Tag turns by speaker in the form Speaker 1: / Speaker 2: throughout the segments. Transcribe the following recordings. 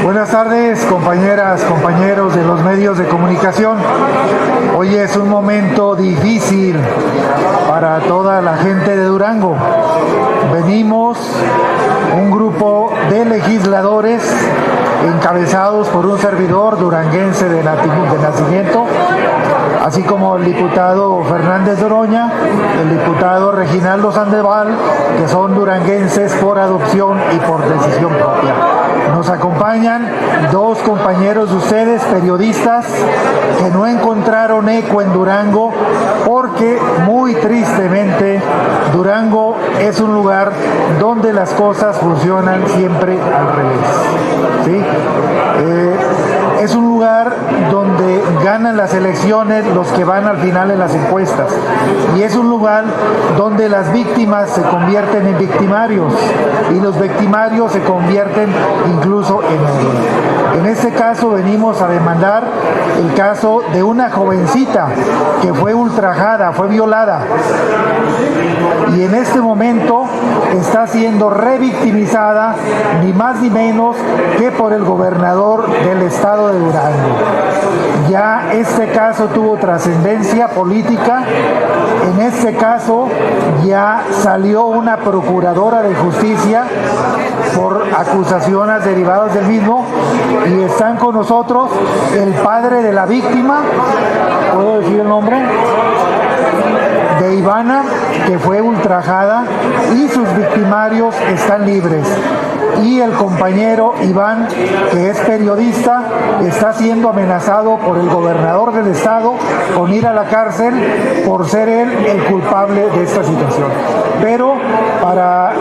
Speaker 1: Buenas tardes, compañeras, compañeros de los medios de comunicación. Hoy es un momento difícil para toda la gente de Durango. Venimos un grupo de legisladores encabezados por un servidor duranguense de nacimiento, así como el diputado Fernández de Oroña, el diputado Reginaldo Sandoval, que son duranguenses por adopción y por decisión propia. Nos acompañan dos compañeros de ustedes, periodistas, que no encontraron eco en Durango porque, muy tristemente, Durango es un lugar donde las cosas funcionan siempre al revés, ¿sí? Es un lugar donde ganan las elecciones los que van al final en las encuestas, y es un lugar donde las víctimas se convierten en victimarios y los victimarios se convierten incluso en héroes. En este caso venimos a demandar el caso de una jovencita que fue ultrajada, fue violada, y en este momento está siendo revictimizada ni más ni menos que por el gobernador del estado de Durango. Ya este caso tuvo trascendencia política. En este caso ya salió una procuradora de justicia por acusaciones derivadas del mismo, y están con nosotros el padre de la víctima, ¿puedo decir el nombre?, de Ivana, que fue ultrajada, y sus victimarios están libres. Y el compañero Iván, que es periodista, está siendo amenazado por el gobernador del estado con ir a la cárcel por ser él el culpable de esta situación. Pero para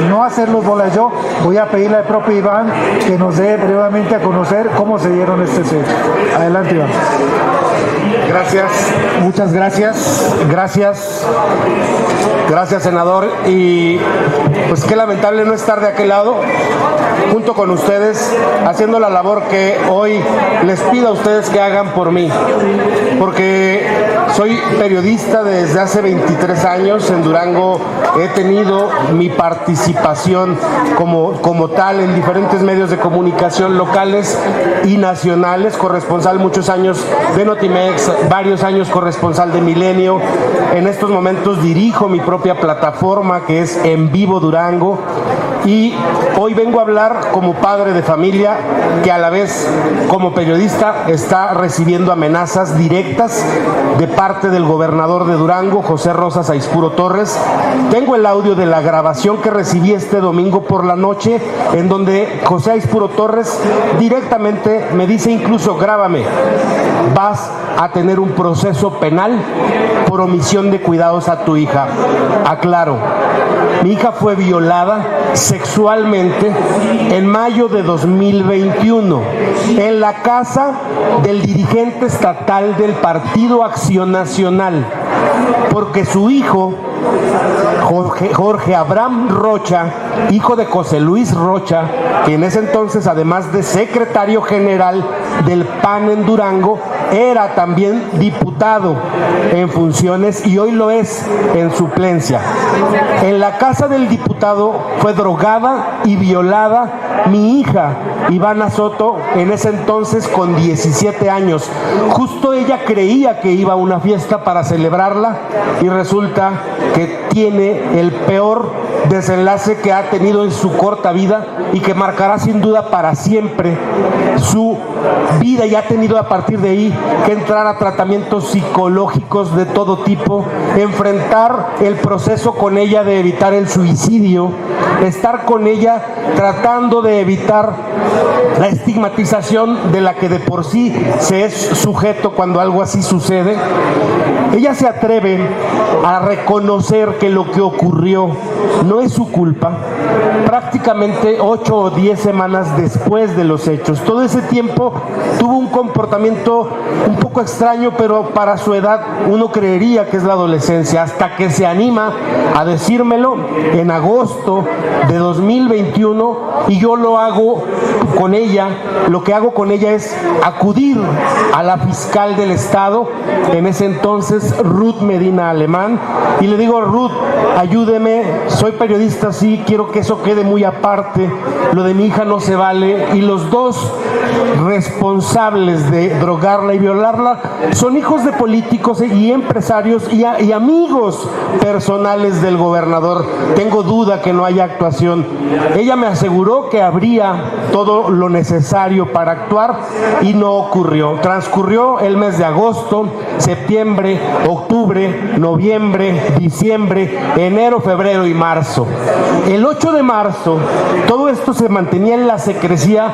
Speaker 1: no hacerlos bolas yo, voy a pedirle al propio Iván que nos dé brevemente a conocer cómo se dieron estos hechos. Adelante, Iván.
Speaker 2: Gracias, muchas gracias, gracias senador, y pues qué lamentable no estar de aquel lado junto con ustedes haciendo la labor que hoy les pido a ustedes que hagan por mí, porque soy periodista desde hace 23 años en Durango. He tenido mi participación como tal en diferentes medios de comunicación locales y nacionales, corresponsal muchos años de Notimex, varios años corresponsal de Milenio. En estos momentos dirijo mi propia plataforma que es En Vivo Durango, y hoy vengo a hablar como padre de familia que a la vez como periodista está recibiendo amenazas directas de parte del gobernador de Durango, José Rosas Aispuro Torres. Tengo el audio de la grabación que recibí este domingo por la noche, en donde José Aispuro Torres directamente me dice, incluso grábame, vas a tener un proceso penal por omisión de cuidados a tu hija. Aclaro, mi hija fue violada sexualmente en mayo de 2021 en la casa del dirigente estatal del Partido Acción Nacional, porque su hijo, Jorge Abraham Rocha, hijo de José Luis Rocha, que en ese entonces, además de secretario general del PAN en Durango, era también diputado en funciones y hoy lo es en suplencia. En la casa del diputado fue drogada y violada mi hija, Ivana Soto, en ese entonces con 17 años. Justo ella creía que iba a una fiesta para celebrarla y resulta que tiene el peor desenlace que ha tenido en su corta vida y que marcará sin duda para siempre su vida, y ha tenido a partir de ahí que entrar a tratamientos psicológicos de todo tipo, enfrentar el proceso con ella de evitar el suicidio, estar con ella tratando de evitar la estigmatización de la que de por sí se es sujeto cuando algo así sucede. Ella se atreve a reconocer que lo que ocurrió no es su culpa, prácticamente 8 o 10 semanas después de los hechos. Todo ese tiempo tuvo un comportamiento un poco extraño, pero para su edad uno creería que es la adolescencia, hasta que se anima a decírmelo en agosto de 2021, y yo lo hago con ella, lo que hago con ella es acudir a la fiscal del estado, en ese entonces Ruth Medina Alemán, y le digo: Ruth, ayúdeme, soy periodista, sí, quiero que eso quede muy aparte, lo de mi hija no se vale, y los dos responsables de drogarla y violarla son hijos de políticos y empresarios y amigos personales del gobernador. Tengo duda que no haya actuación. Ella me aseguró que habría todo lo necesario para actuar y no ocurrió. Transcurrió el mes de agosto, septiembre, octubre, noviembre, diciembre, enero, febrero y marzo. El 8 de marzo, todo esto se mantenía en la secrecía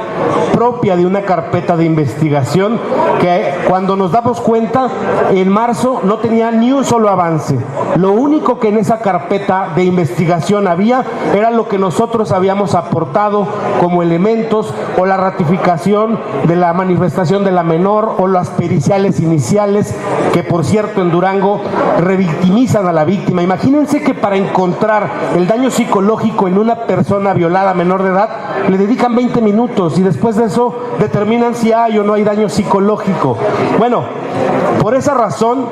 Speaker 2: propia de una carpeta de investigación que, cuando nos damos cuenta, en marzo no tenía ni un solo avance. Lo único que en esa carpeta de investigación había era lo que nosotros habíamos aportado como elementos, o la ratificación de la manifestación de la menor, o las periciales iniciales, que por cierto en Durango revictimizan a la víctima. Imagínense que para encontrar el daño psicológico en una persona violada menor de edad le dedican 20 minutos y después de eso determinan si hay o no hay daño psicológico. Bueno, por esa razón,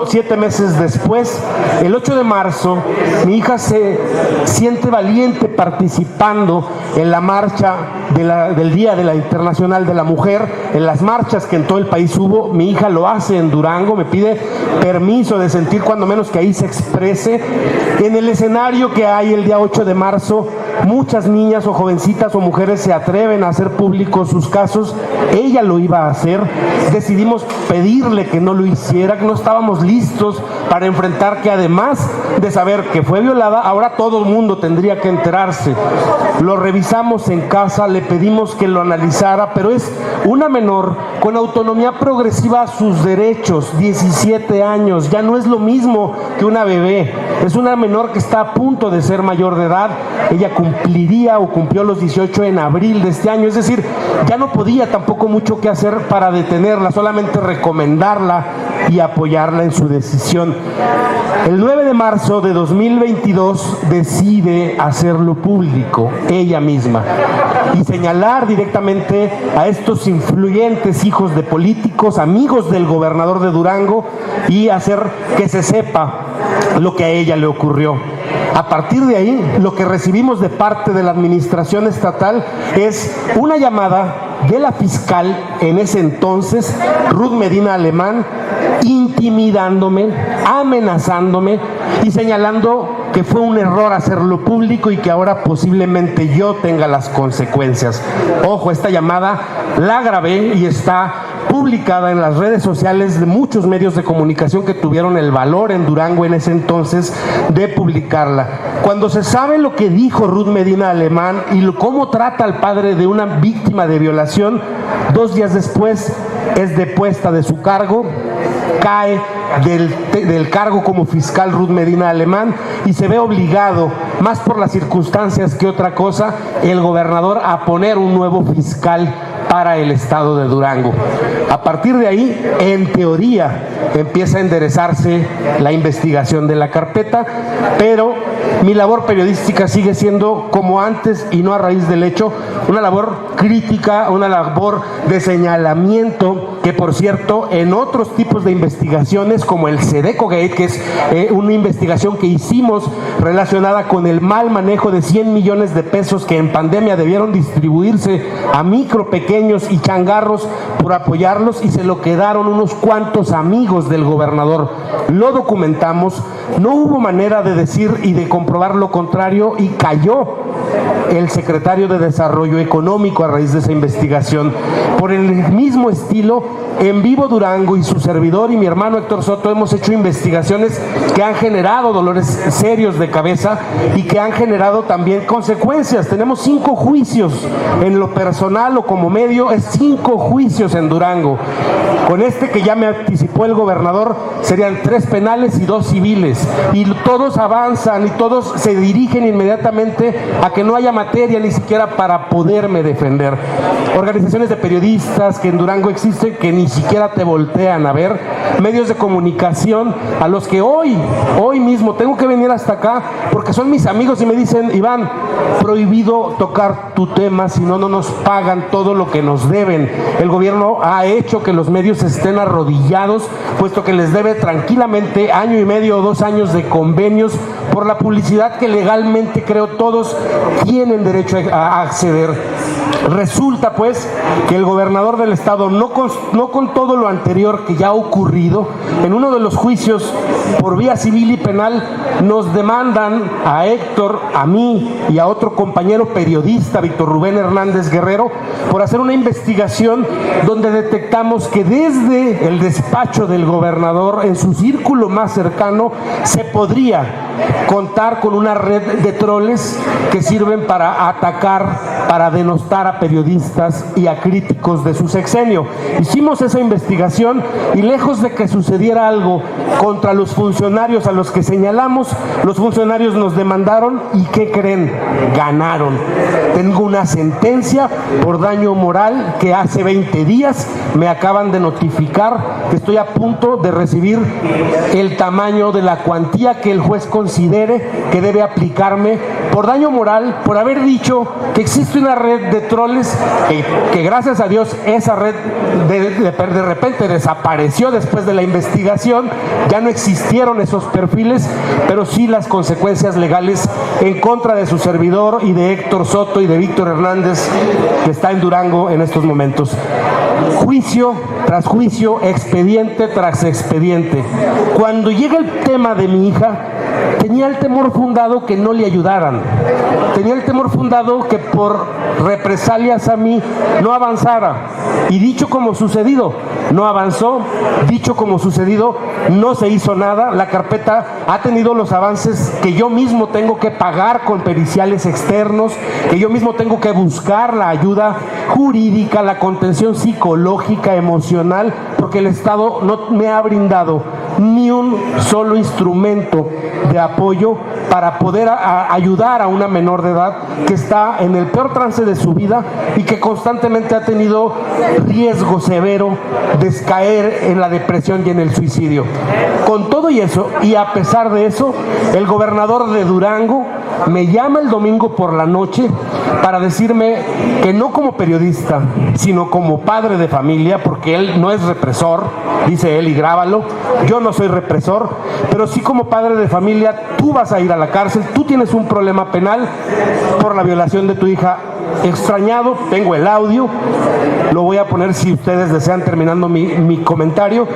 Speaker 2: 7 meses después, el 8 de marzo, mi hija se siente valiente participando en la marcha del Día de la Internacional de la Mujer, en las marchas que en todo el país hubo. Mi hija lo hace en Durango, me pide permiso de sentir cuando menos que ahí se exprese. En el escenario que hay el día 8 de marzo, muchas niñas o jovencitas o mujeres se atreven a hacer públicos sus casos. Ella lo iba a hacer. Decidimos pedirle que no lo hiciera, que no estábamos listos para enfrentar que, además de saber que fue violada, ahora todo el mundo tendría que enterarse. Lo revisamos en casa, le pedimos que lo analizara, pero es una menor con autonomía progresiva a sus derechos, 17 años, ya no es lo mismo que una bebé. Es una menor que está a punto de ser mayor de edad. Ella cumpliría o cumplió los 18 en abril de este año, es decir, ya no podía tampoco mucho que hacer para detenerla, solamente recomendarla y apoyarla en su decisión. El 9 de marzo de 2022 decide hacerlo público ella misma y señalar directamente a estos influyentes hijos de políticos, amigos del gobernador de Durango, y hacer que se sepa lo que a ella le ocurrió. A partir de ahí, lo que recibimos de parte de la administración estatal es una llamada de la fiscal en ese entonces, Ruth Medina Alemán, intimidándome, amenazándome y señalando que fue un error hacerlo público y que ahora posiblemente yo tenga las consecuencias. Ojo, esta llamada la grabé y está publicada en las redes sociales de muchos medios de comunicación que tuvieron el valor en Durango en ese entonces de publicarla. Cuando se sabe lo que dijo Ruth Medina Alemán y cómo trata al padre de una víctima de violación, 2 días después es depuesta de su cargo, cae del cargo como fiscal Ruth Medina Alemán y se ve obligado, más por las circunstancias que otra cosa, el gobernador a poner un nuevo fiscal para el estado de Durango. A partir de ahí, en teoría, empieza a enderezarse la investigación de la carpeta, pero mi labor periodística sigue siendo como antes y no a raíz del hecho, una labor crítica, una labor de señalamiento, que por cierto, en otros tipos de investigaciones como el Sedeco Gate, que es una investigación que hicimos relacionada con el mal manejo de 100 millones de pesos que en pandemia debieron distribuirse a micro, pequeños y changarros por apoyarlos, y se lo quedaron unos cuantos amigos del gobernador. Lo documentamos, no hubo manera de decir y de comprobar lo contrario, y cayó el secretario de Desarrollo Económico a raíz de esa investigación. Por el mismo estilo, En Vivo Durango y su servidor y mi hermano Héctor Soto hemos hecho investigaciones que han generado dolores serios de cabeza y que han generado también consecuencias. Tenemos 5 juicios en lo personal o como medio, es 5 juicios en Durango. Con este que ya me anticipó el gobernador, serían 3 penales y 2 civiles, y todos avanzan y todos se dirigen inmediatamente a que no haya materia ni siquiera para poderme defender. Organizaciones de periodistas que en Durango existen que ni siquiera te voltean a ver, medios de comunicación a los que hoy mismo tengo que venir hasta acá porque son mis amigos y me dicen: Iván, prohibido tocar tu tema, si no, no nos pagan todo lo que nos deben. El gobierno ha hecho que los medios estén arrodillados, puesto que les debe tranquilamente 1 año y medio o 2 años de convenios por la publicidad que legalmente creo todos tienen derecho a acceder. Resulta pues que el gobernador del estado, no con todo lo anterior que ya ha ocurrido, en uno de los juicios por vía civil y penal nos demandan a Héctor, a mí y a otro compañero periodista, Víctor Rubén Hernández Guerrero, por hacer una investigación donde detectamos que desde el despacho del gobernador, en su círculo más cercano, se podría contar con una red de troles que sirven para atacar, para denostar a periodistas y a críticos de su sexenio. Hicimos esa investigación y lejos de que sucediera algo contra los funcionarios a los que señalamos, los funcionarios nos demandaron y ¿qué creen? Ganaron. Tengo una sentencia por daño moral que hace 20 días me acaban de notificar que estoy a punto de recibir el tamaño de la cuantía que el juez considere que debe aplicarme por daño moral, por haber dicho que existe una red de troles que gracias a Dios esa red de repente desapareció después de la investigación, ya no existieron esos perfiles, pero sí las consecuencias legales en contra de su servidor y de Héctor Soto y de Víctor Hernández, que está en Durango en estos momentos. Juicio tras juicio, expediente tras expediente. Cuando llega el tema de mi hija, tenía el temor fundado que no le ayudaran. Tenía el temor fundado que por represalias a mí no avanzara. Y dicho como sucedido, no avanzó. Dicho como sucedido, no se hizo nada. La carpeta ha tenido los avances que yo mismo tengo que pagar con periciales externos, que yo mismo tengo que buscar la ayuda jurídica, la contención psicológica, emocional, porque el Estado no me ha brindado ni un solo instrumento de apoyo para poder ayudar a una menor de edad que está en el peor trance de su vida y que constantemente ha tenido riesgo severo de caer en la depresión y en el suicidio. Con todo y eso, y a pesar de eso, el gobernador de Durango me llama el domingo por la noche para decirme que no como periodista, sino como padre de familia, porque él no es represor, dice él y grábalo, yo no soy represor, pero sí como padre de familia, tú vas a ir a la cárcel, tú tienes un problema penal por la violación de tu hija. Extrañado, tengo el audio, lo voy a poner si ustedes desean terminando mi comentario.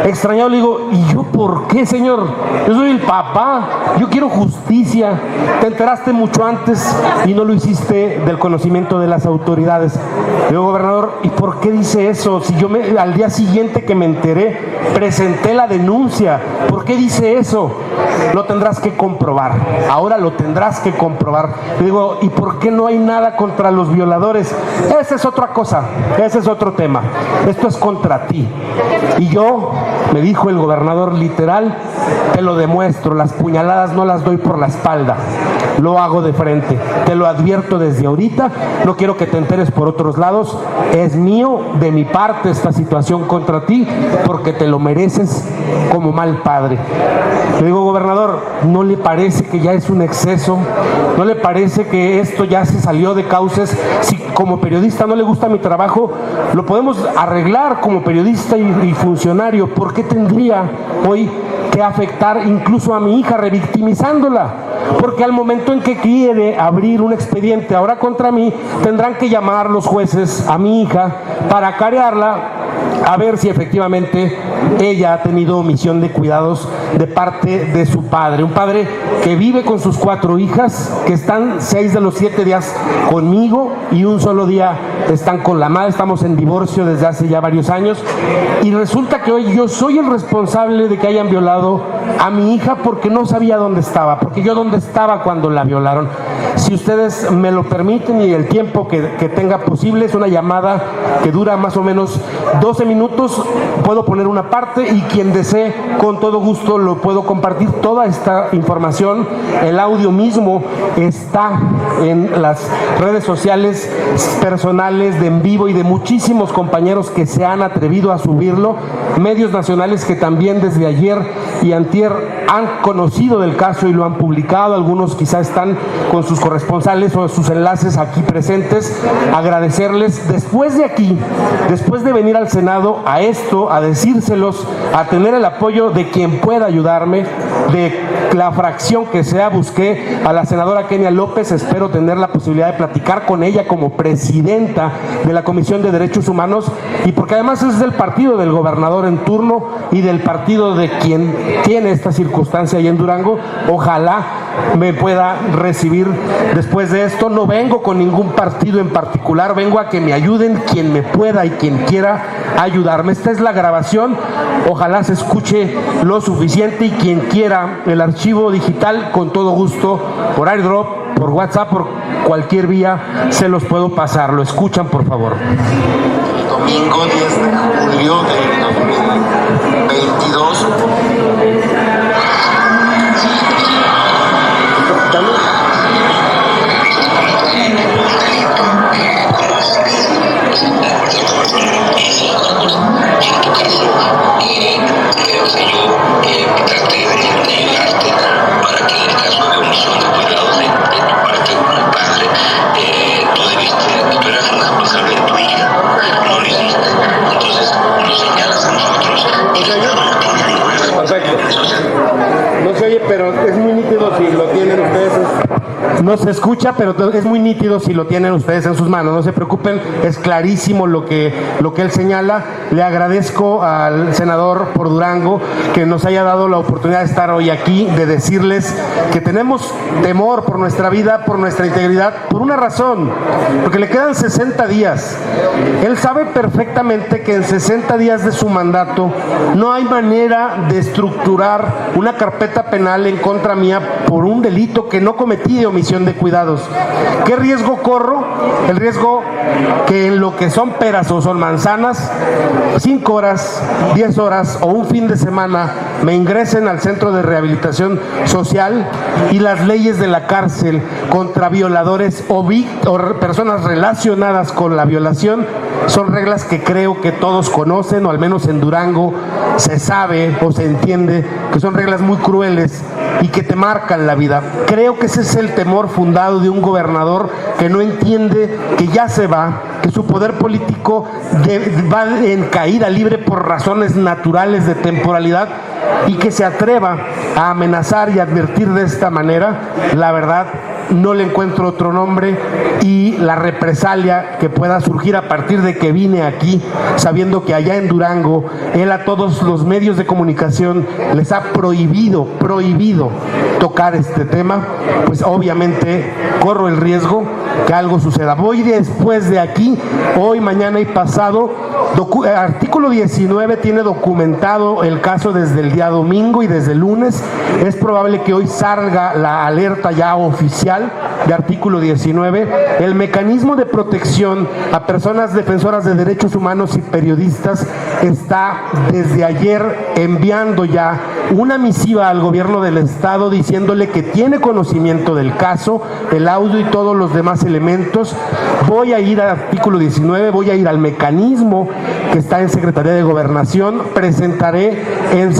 Speaker 2: Extrañado le digo, ¿y yo por qué, señor? Yo soy el papá, yo quiero justicia. Te enteraste mucho antes y no lo hiciste del conocimiento de las autoridades. Le digo, gobernador, ¿y por qué dice eso? Si yo al día siguiente que me enteré presenté la denuncia, ¿por qué dice eso? Lo tendrás que comprobar, ahora lo tendrás que comprobar. Le digo, ¿y por qué no hay nada contra los violadores? Esa es otra cosa, ese es otro tema. Esto es contra ti. Y yo, me dijo el gobernador literal, te lo demuestro, las puñaladas no las doy por la espalda, lo hago de frente. Te lo advierto desde ahorita, no quiero que te enteres por otros lados, es mío, de mi parte esta situación contra ti, porque te lo mereces como mal padre. Le digo, gobernador, ¿no le parece que ya es un exceso? ¿No le parece que esto ya se salió de cauces? Si como periodista no le gusta mi trabajo, lo podemos arreglar como periodista y funcionario. ¿Por qué tendría hoy que afectar incluso a mi hija revictimizándola? Porque al momento en que quiere abrir un expediente ahora contra mí, tendrán que llamar los jueces a mi hija para acarearla a ver si efectivamente ella ha tenido omisión de cuidados de parte de su padre. Un padre que vive con sus 4 hijas, que están 6 de los 7 días conmigo y un solo día están con la madre. Estamos en divorcio desde hace ya varios años y resulta que hoy yo soy el responsable de que hayan violado a mi hija porque no sabía dónde estaba, porque yo dónde estaba cuando la violaron. Si ustedes me lo permiten y el tiempo que tenga posible, es una llamada que dura más o menos 12 minutos, puedo poner una contraparte, y quien desee, con todo gusto lo puedo compartir toda esta información. El audio mismo está en las redes sociales personales de En Vivo y de muchísimos compañeros que se han atrevido a subirlo, medios nacionales que también desde ayer y antier han conocido del caso y lo han publicado. Algunos quizá están con sus corresponsales o sus enlaces aquí presentes. Agradecerles después de aquí, después de venir al Senado a esto, a decírselos, a tener el apoyo de quien pueda ayudarme, de la fracción que sea. Busqué a la senadora Kenia López, espero tener la posibilidad de platicar con ella como presidenta de la Comisión de Derechos Humanos, y porque además es del partido del gobernador en turno y del partido de quien tiene esta circunstancia ahí en Durango. Ojalá me pueda recibir después de esto. No vengo con ningún partido en particular, vengo a que me ayuden quien me pueda y quien quiera ayudarme. Esta es la grabación, ojalá se escuche lo suficiente, y quien quiera el archivo digital, con todo gusto, por AirDrop, por WhatsApp, por cualquier vía, se los puedo pasar. Lo escuchan, por favor.
Speaker 3: Domingo 10 de julio de 2022.
Speaker 2: No se escucha, pero es muy nítido si lo tienen ustedes en sus manos. No se preocupen, es clarísimo lo que él señala. Le agradezco al senador por Durango que nos haya dado la oportunidad de estar hoy aquí, de decirles que tenemos temor por nuestra vida, por nuestra integridad, por una razón, porque le quedan 60 días. Él sabe perfectamente que en 60 días de su mandato no hay manera de estructurar una carpeta penal en contra mía por un delito que no cometí de omisión de cuidados. ¿Qué riesgo corro? El riesgo que en lo que son peras o son manzanas, 5 horas, 10 horas o un fin de semana me ingresen al centro de rehabilitación social, y las leyes de la cárcel contra violadores o personas relacionadas con la violación son reglas que creo que todos conocen, o al menos en Durango se sabe o se entiende que son reglas muy crueles y que te marcan la vida. Creo que ese es el temor fundado de un gobernador que no entiende que ya se va, que su poder político va en caída libre por razones naturales de temporalidad, y que se atreva a amenazar y advertir de esta manera. La verdad, no le encuentro otro nombre, y la represalia que pueda surgir a partir de que vine aquí, sabiendo que allá en Durango, él a todos los medios de comunicación les ha prohibido tocar este tema, pues obviamente corro el riesgo que algo suceda. Voy después de aquí, hoy, mañana y pasado. Artículo 19 tiene documentado el caso desde el día domingo y desde el lunes. Es probable que hoy salga la alerta ya oficial de artículo 19. El mecanismo de protección a personas defensoras de derechos humanos y periodistas está desde ayer enviando ya una misiva al gobierno del estado diciéndole que tiene conocimiento del caso, el audio y todos los demás elementos. Voy a ir al artículo 19, voy a ir al mecanismo que está en Secretaría de Gobernación, presentaré en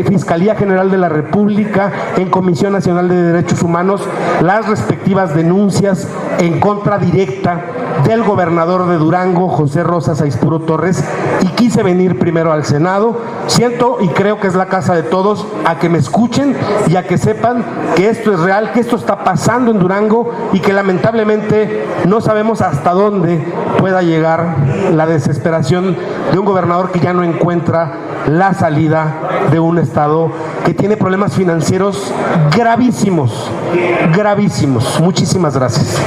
Speaker 2: Fiscalía General de la República, en Comisión Nacional de Derechos Humanos, las respectivas denuncias en contra directa del gobernador de Durango, José Rosa Saizpuro Torres, y quise venir primero al Senado. Siento y creo que es la casa de todos, a que me escuchen y a que sepan que esto es real, que esto está pasando en Durango, y que lamentablemente no sabemos hasta dónde pueda llegar la desesperación de un gobernador que ya no encuentra la salida de un estado que tiene problemas financieros gravísimos, gravísimos. Muchísimas gracias.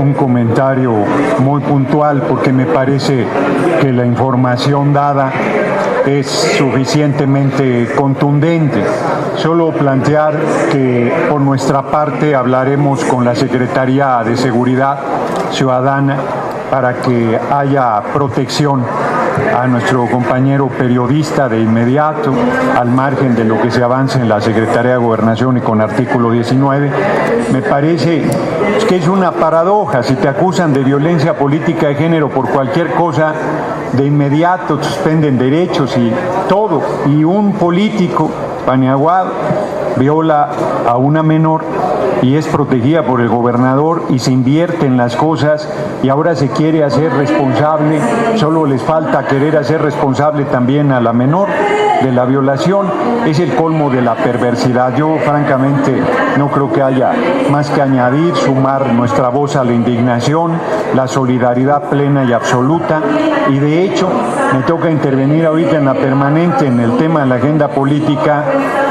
Speaker 4: Un comentario muy puntual, porque me parece que la información dada es suficientemente contundente. Solo plantear que por nuestra parte hablaremos con la Secretaría de Seguridad Ciudadana para que haya protección a nuestro compañero periodista de inmediato, al margen de lo que se avance en la Secretaría de Gobernación y con artículo 19. Me parece que es una paradoja. Si te acusan de violencia política de género por cualquier cosa, de inmediato te suspenden derechos y todo. Y un político, Paniagua, viola a una menor y es protegida por el gobernador y se invierte en las cosas y ahora se quiere hacer responsable, solo les falta querer hacer responsable también a la menor de la violación. Es el colmo de la perversidad. Yo francamente no creo que haya más que añadir, sumar nuestra voz a la indignación, la solidaridad plena y absoluta, y de hecho me toca intervenir ahorita en la permanente en el tema de la agenda política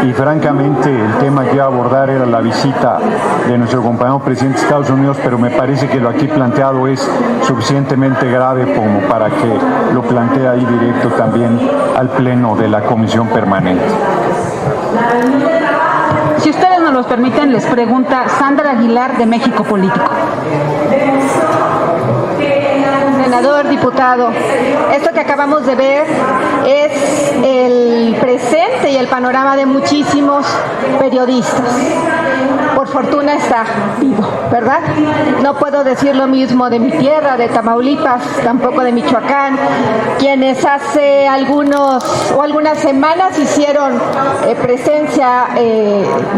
Speaker 4: y francamente el tema que iba a abordar era la visita de nuestro compañero presidente de Estados Unidos, pero me parece que lo aquí planteado es suficientemente grave como para que lo plantee ahí directo también al Pleno de la Comisión Permanente.
Speaker 5: Si ustedes nos los permiten, les pregunta Sandra Aguilar de México Político. Senador, diputado, esto que acabamos de ver es el presente y el panorama de muchísimos periodistas. Por fortuna está vivo, ¿verdad? No puedo decir lo mismo de mi tierra, de Tamaulipas, tampoco de Michoacán, quienes hace algunas semanas hicieron presencia,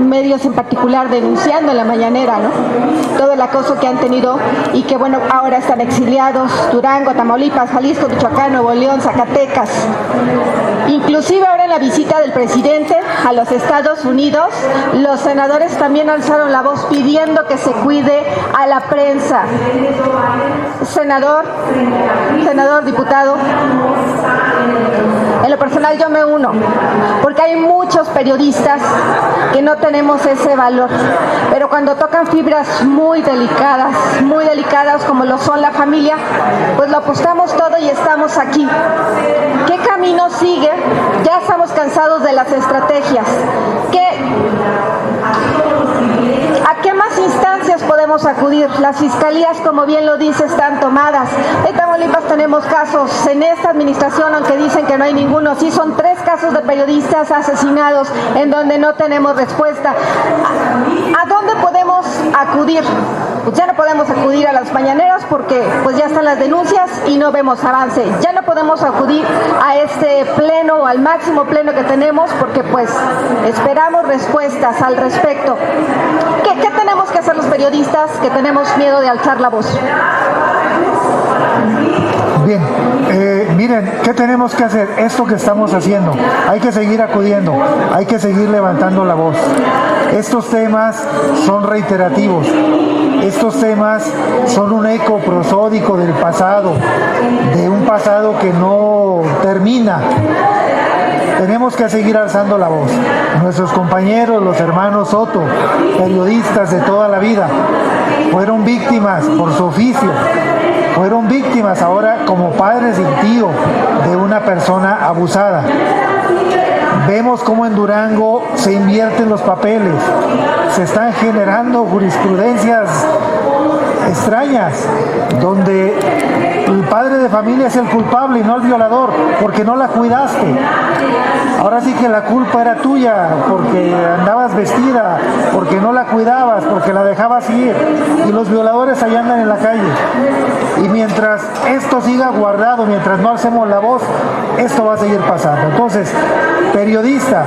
Speaker 5: medios en particular denunciando en la mañanera, ¿no? Todo el acoso que han tenido y que, bueno, ahora están exiliados: Durango, Tamaulipas, Jalisco, Michoacán, Nuevo León, Zacatecas. Inclusive ahora en la visita del presidente a los Estados Unidos, los senadores también alzaron la voz pidiendo que se cuide a la prensa. Senador, diputado, en lo personal yo me uno, porque hay muchos periodistas que no tenemos ese valor, pero cuando tocan fibras muy delicadas como lo son la familia, pues lo apostamos todo y estamos aquí. ¿Qué camino sigue? Ya estamos cansados de las estrategias. ¿A qué más instancias podemos acudir? Las fiscalías, como bien lo dice, están tomadas. En Tamaulipas tenemos casos en esta administración, aunque dicen que no hay ninguno. Sí, son 3 casos de periodistas asesinados en donde no tenemos respuesta. ¿A dónde podemos acudir? Pues ya no podemos acudir a las mañaneras porque pues ya están las denuncias y no vemos avance. Ya no podemos acudir a este pleno o al máximo pleno que tenemos porque pues esperamos respuestas al respecto. ¿Qué tenemos que hacer los periodistas que tenemos miedo de alzar la voz?
Speaker 1: Bien, miren, ¿qué tenemos que hacer? Esto que estamos haciendo. Hay que seguir acudiendo, hay que seguir levantando la voz. Estos temas son reiterativos. Estos temas son un eco prosódico del pasado, de un pasado que no termina. Tenemos que seguir alzando la voz. Nuestros compañeros, los hermanos Soto, periodistas de toda la vida, fueron víctimas por su oficio. Fueron víctimas ahora como padres y tío de una persona abusada. Vemos cómo en Durango se invierten los papeles, se están generando jurisprudencias extrañas, donde el padre de familia es el culpable y no el violador, porque no la cuidaste. Ahora sí que la culpa era tuya, porque andabas vestida, porque no la cuidabas, porque la dejabas ir, y los violadores allá andan en la calle. Y mientras esto siga guardado, mientras no alcemos la voz, esto va a seguir pasando. Entonces, periodistas,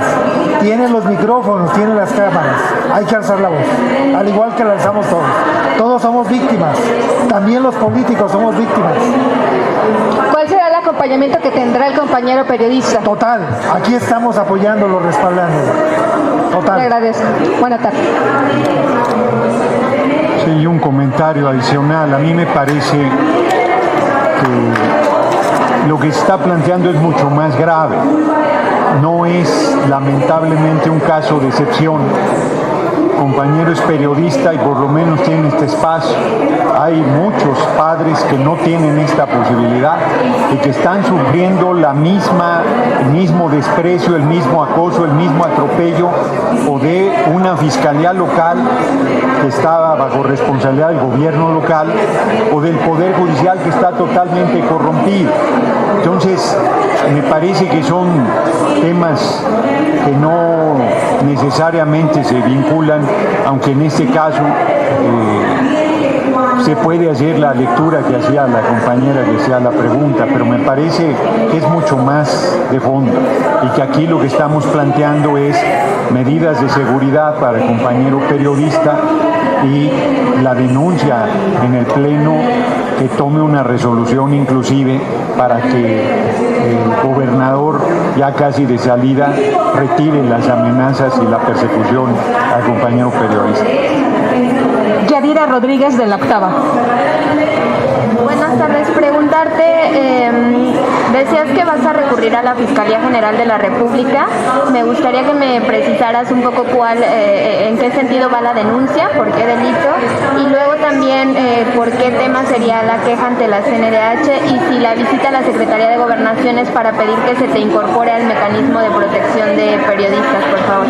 Speaker 1: tienen los micrófonos, tienen las cámaras, hay que alzar la voz, al igual que la alzamos todos. Todos somos víctimas, también los políticos somos víctimas.
Speaker 5: ¿Cuál será el acompañamiento que tendrá el compañero periodista?
Speaker 1: Total, aquí estamos apoyándolo, respaldándolo. Total.
Speaker 5: Le agradezco. Buenas tardes.
Speaker 4: Sí, un comentario adicional. A mí me parece que lo que se está planteando es mucho más grave. No es lamentablemente un caso de excepción. compañero es periodista y por lo menos tiene este espacio. Hay muchos padres que no tienen esta posibilidad y que están sufriendo el mismo desprecio, el mismo acoso, el mismo atropello o de una fiscalía local que está bajo responsabilidad del gobierno local o del poder judicial que está totalmente corrompido. Entonces, me parece que son temas que no necesariamente se vinculan, aunque en este caso se puede hacer la lectura que hacía la compañera que hacía la pregunta, pero me parece que es mucho más de fondo y que aquí lo que estamos planteando es medidas de seguridad para el compañero periodista y la denuncia en el Pleno que tome una resolución inclusive para que el gobernador, ya casi de salida, retire las amenazas y la persecución al compañero periodista.
Speaker 5: Yadira Rodríguez, de La Octava.
Speaker 6: Buenas tardes. Preguntarte, decías que vas a recurrir a la Fiscalía General de la República. Me gustaría que me precisaras un poco en qué sentido va la denuncia, por qué delito, y luego también por qué tema sería la queja ante la CNDH y si la visita a la Secretaría de Gobernación es para pedir que se te incorpore al mecanismo de protección de periodistas, por favor.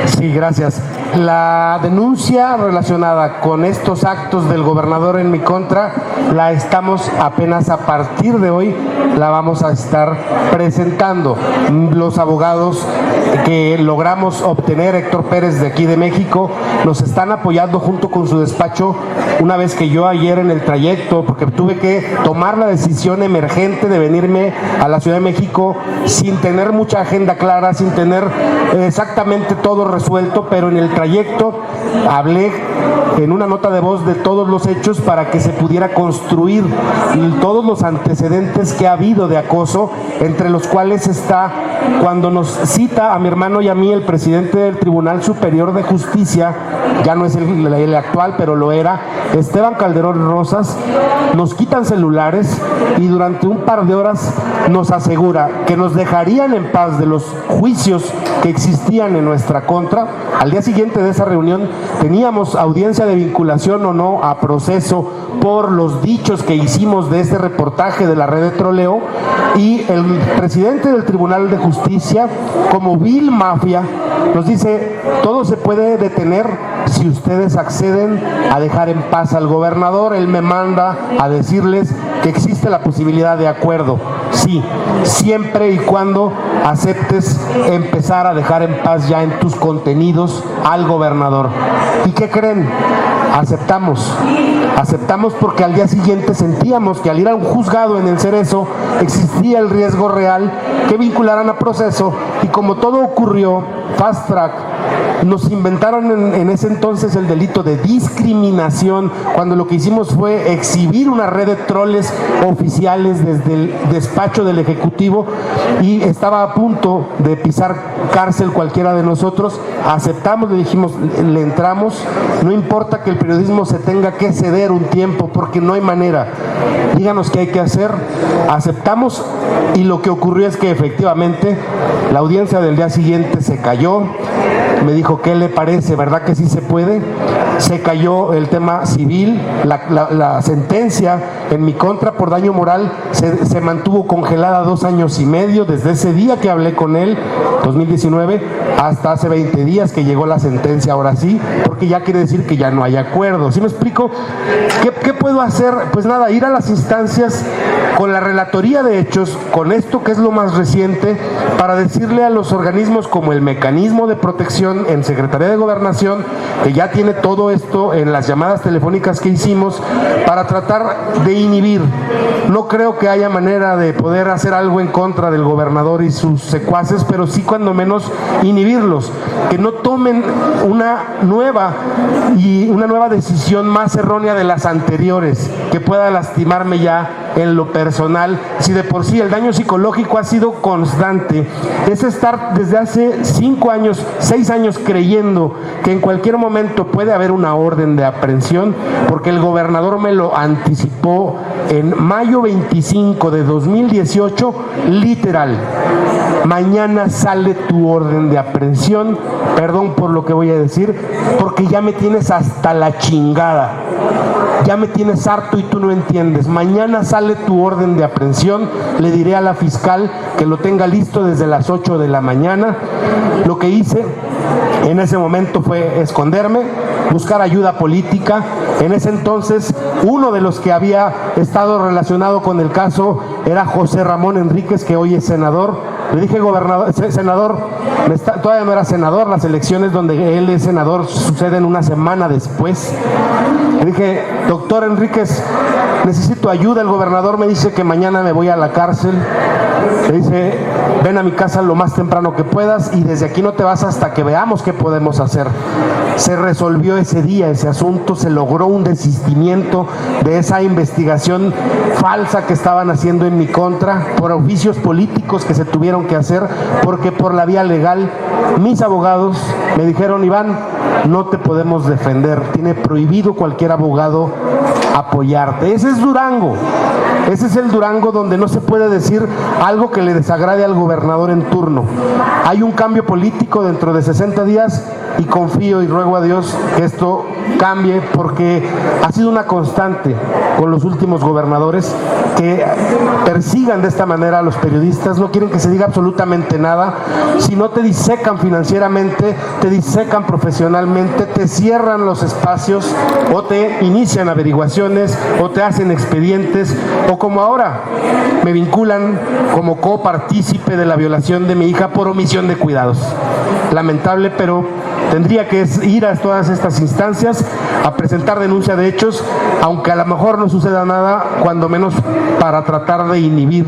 Speaker 2: Sí, gracias. La denuncia relacionada con estos actos del gobernador en mi contra la estamos apenas a partir de hoy, la vamos a estar presentando. Los abogados que logramos obtener, Héctor Pérez de aquí de México, nos están apoyando junto con su despacho una vez que yo ayer en el trayecto, porque tuve que tomar la decisión emergente de venirme a la Ciudad de México sin tener mucha agenda clara, sin tener exactamente todo resuelto, pero en el trayecto hablé en una nota de voz de todos los hechos para que se pudiera construir todos los antecedentes que ha habido de acoso, entre los cuales está cuando nos cita a mi hermano y a mí el presidente del Tribunal Superior de Justicia, ya no es el actual, pero lo era, Esteban Calderón Rosas, nos quitan celulares y durante un par de horas nos asegura que nos dejarían en paz de los juicios que existían en nuestra contra. Al día siguiente de esa reunión teníamos audiencia de vinculación o no a proceso por los dichos que hicimos de este reportaje de la red de troleo, y el presidente del Tribunal de Justicia, como vil mafia, nos dice: todo se puede detener si ustedes acceden a dejar en paz al gobernador. Él me manda a decirles que existe la posibilidad de acuerdo. Sí, siempre y cuando aceptes empezar a dejar en paz ya en tus contenidos al gobernador. ¿Y qué creen? Aceptamos porque al día siguiente sentíamos que al ir a un juzgado en el Cerezo existía el riesgo real que vincularan a proceso, y como todo ocurrió fast track, nos inventaron en ese entonces el delito de discriminación, cuando lo que hicimos fue exhibir una red de troles oficiales desde el despacho del Ejecutivo, y estaba a punto de pisar cárcel cualquiera de nosotros. Aceptamos, le dijimos, le entramos, no importa que el periodismo se tenga que ceder un tiempo, porque no hay manera, díganos qué hay que hacer. Aceptamos, y lo que ocurrió es que efectivamente la audiencia del día siguiente se cayó. Me dijo: ¿qué le parece? ¿Verdad que sí se puede? Se cayó el tema civil, la sentencia en mi contra por daño moral se mantuvo congelada 2 años y medio, desde ese día que hablé con él, 2019, hasta hace 20 días que llegó la sentencia, ahora sí, porque ya quiere decir que ya no hay acuerdo. ¿Sí me explico? ¿Qué puedo hacer? Pues nada, ir a las instancias con la relatoría de hechos, con esto que es lo más reciente, para decirle a los organismos como el mecanismo de protección en Secretaría de Gobernación, que ya tiene todo esto en las llamadas telefónicas que hicimos, para tratar de inhibir. No creo que haya manera de poder hacer algo en contra del gobernador y sus secuaces, pero sí cuando menos inhibirlos, que no tomen una nueva decisión más errónea de las anteriores, que pueda lastimarme ya en lo personal, si de por sí el daño psicológico ha sido constante, es estar desde hace 5 años, 6 años creyendo que en cualquier momento puede haber una orden de aprehensión, porque el gobernador me lo anticipó en mayo 25 de 2018, literal: mañana sale tu orden de aprehensión. Perdón por lo que voy a decir, porque ya me tienes hasta la chingada, ya me tienes harto y tú no entiendes. Mañana sale tu orden de aprehensión. Le diré a la fiscal que lo tenga listo desde las 8 de la mañana. Lo que hice en ese momento fue esconderme, buscar ayuda política. En ese entonces, uno de los que había estado relacionado con el caso era José Ramón Enríquez, que hoy es senador. Le dije: gobernador, senador, todavía no era senador, las elecciones donde él es senador suceden una semana después. Le dije: doctor Enríquez, necesito ayuda, el gobernador me dice que mañana me voy a la cárcel. Le dice: ven a mi casa lo más temprano que puedas y desde aquí no te vas hasta que veamos qué podemos hacer. Se resolvió ese día ese asunto, se logró un desistimiento de esa investigación falsa que estaban haciendo en mi contra por oficios políticos que se tuvieron que hacer, porque por la vía legal mis abogados me dijeron: Iván, no te podemos defender, tiene prohibido cualquier abogado apoyarte. Ese es Durango. Ese es el Durango donde no se puede decir algo que le desagrade al gobernador en turno. Hay un cambio político dentro de 60 días y confío y ruego a Dios que esto cambie, porque ha sido una constante con los últimos gobernadores que persigan de esta manera a los periodistas. No quieren que se diga absolutamente nada. Si no te disecan financieramente, te disecan profesionalmente, te cierran los espacios o te inician averiguaciones o te hacen expedientes, o como ahora me vinculan como copartícipe de la violación de mi hija por omisión de cuidados. Lamentable, pero tendría que ir a todas estas instancias a presentar denuncia de hechos, aunque a lo mejor no suceda nada, cuando menos para tratar de inhibir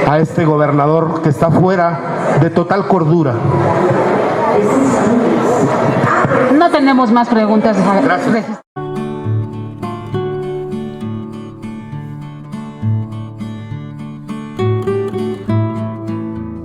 Speaker 2: a este gobernador que está fuera de total cordura.
Speaker 7: No tenemos más preguntas.
Speaker 2: Gracias.